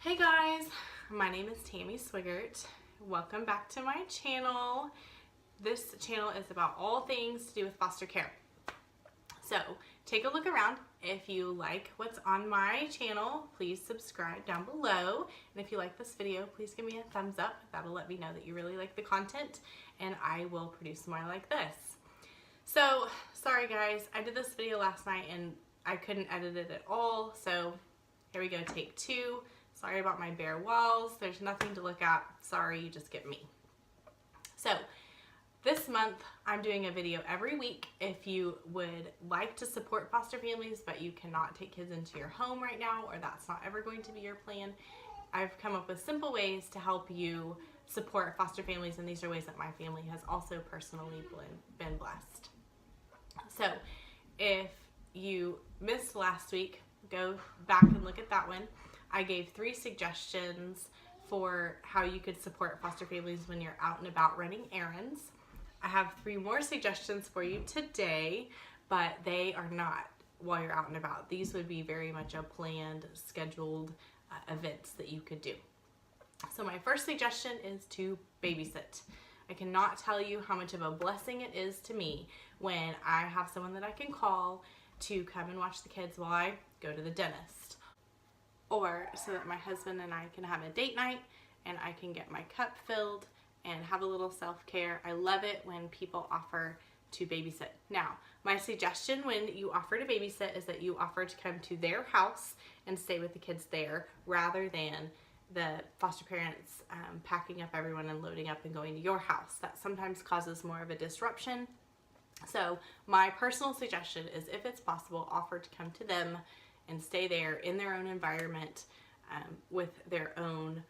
Hey guys, my name is Tammy Swigert. Welcome back to my channel. This channel is about all things to do with foster care. So take a look around. If you like what's on my channel, please subscribe down below. And if you like this video, please give me a thumbs up. That'll let me know that you really like the content and I will produce more like this. So sorry guys, I did this video last night and I couldn't edit it at all. So here we go, take two. Sorry about my bare walls. There's nothing to look at. Sorry, you just get me. So this month, I'm doing a video every week. If you would like to support foster families, but you cannot take kids into your home right now, or that's not ever going to be your plan, I've come up with simple ways to help you support foster families, and these are ways that my family has also personally been blessed. So if you missed last week, go back and look at that one. I gave 3 suggestions for how you could support foster families when you're out and about running errands. I have 3 more suggestions for you today, but they are not while you're out and about. These would be very much a planned, scheduled events that you could do. So my first suggestion is to babysit. I cannot tell you how much of a blessing it is to me when I have someone that I can call to come and watch the kids while I go to the dentist. Or so that my husband and I can have a date night and I can get my cup filled and have a little self-care. I love it when people offer to babysit. Now, my suggestion when you offer to babysit is that you offer to come to their house and stay with the kids there rather than the foster parents packing up everyone and loading up and going to your house. That sometimes causes more of a disruption. So my personal suggestion is, if it's possible, offer to come to them and stay there in their own environment with their own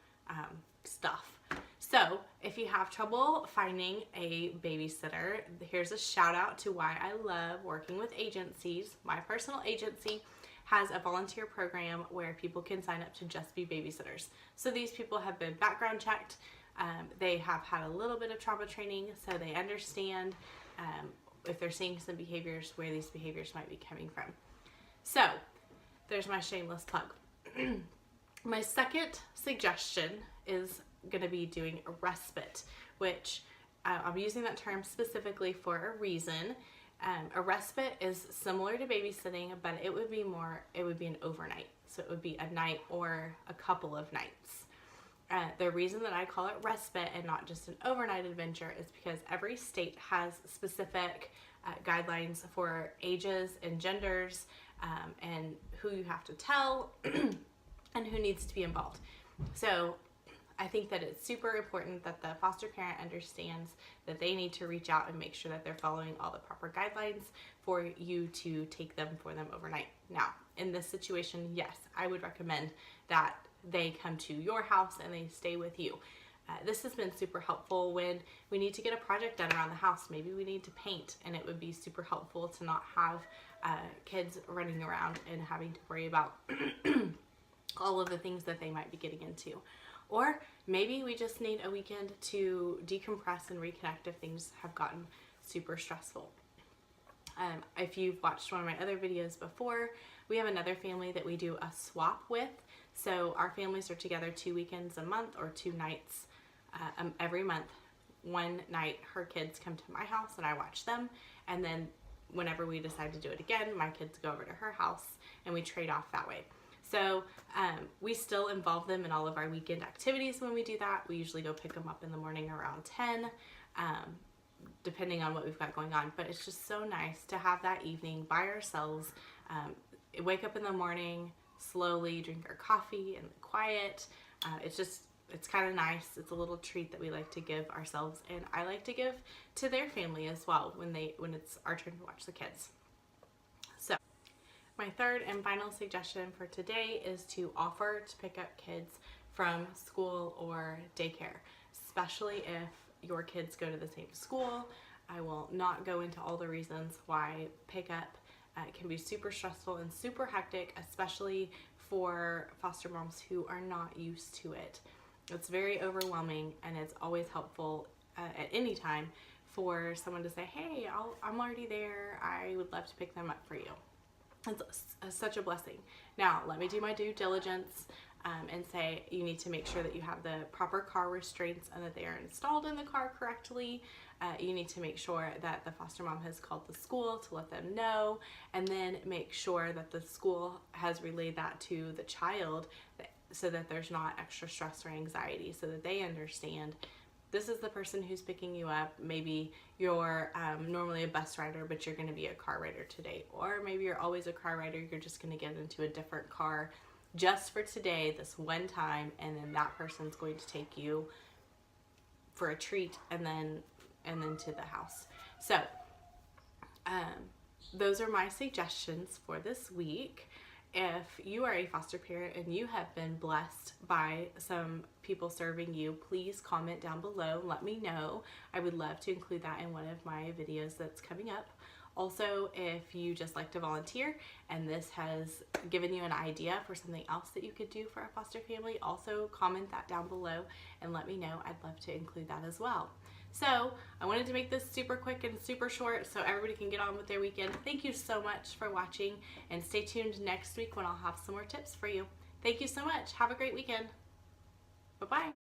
stuff. So if you have trouble finding a babysitter, here's a shout out to why I love working with agencies. My personal agency has a volunteer program where people can sign up to just be babysitters. So these people have been background checked. They have had a little bit of trauma training, so they understand if they're seeing some behaviors, where these behaviors might be coming from. So there's my shameless plug. My second suggestion is going to be doing a respite, which I'm using that term specifically for a reason. A respite is similar to babysitting, but it would be an overnight. So it would be a night or a couple of nights. The reason that I call it respite and not just an overnight adventure is because every state has specific guidelines for ages and genders, and who you have to tell and who needs to be involved. So I think that it's super important that the foster parent understands that they need to reach out and make sure that they're following all the proper guidelines for you to take them for them overnight. Now, in this situation, yes, I would recommend that they come to your house and they stay with you. This has been super helpful when we need to get a project done around the house. Maybe we need to paint, and it would be super helpful to not have kids running around and having to worry about all of the things that they might be getting into. Or maybe we just need a weekend to decompress and reconnect if things have gotten super stressful. If you've watched one of my other videos before, we have another family that we do a swap with. So our families are together 2 weekends a month or 2 nights every month. One night her kids come to my house and I watch them, and then whenever we decide to do it again, my kids go over to her house and we trade off that way. So we still involve them in all of our weekend activities when we do that. We usually go pick them up in the morning around 10, depending on what we've got going on. But it's just so nice to have that evening by ourselves, wake up in the morning, slowly drink our coffee in the quiet. It's kind of nice. It's a little treat that we like to give ourselves, and I like to give to their family as well when it's our turn to watch the kids. So my third and final suggestion for today is to offer to pick up kids from school or daycare, especially if your kids go to the same school. I will not go into all the reasons why pickup can be super stressful and super hectic, especially for foster moms who are not used to it. It's very overwhelming, and it's always helpful at any time for someone to say, hey, I'm already there. I would love to pick them up for you. It's such a blessing. Now, let me do my due diligence. and say you need to make sure that you have the proper car restraints and that they are installed in the car correctly. You need to make sure that the foster mom has called the school to let them know, and then make sure that the school has relayed that to the child so that there's not extra stress or anxiety, so that they understand this is the person who's picking you up. Maybe you're normally a bus rider, but you're going to be a car rider today. Or maybe you're always a car rider, you're just going to get into a different car just for today, this one time, and then that person's going to take you for a treat and then to the house. So those are my suggestions for this week. If you are a foster parent and you have been blessed by some people serving you, please comment down below and let me know. I would love to include that in one of my videos that's coming up. Also, if you just like to volunteer and this has given you an idea for something else that you could do for a foster family, also comment that down below and let me know. I'd love to include that as well. So I wanted to make this super quick and super short so everybody can get on with their weekend. Thank you so much for watching, and stay tuned next week when I'll have some more tips for you. Thank you so much. Have a great weekend. Bye-bye.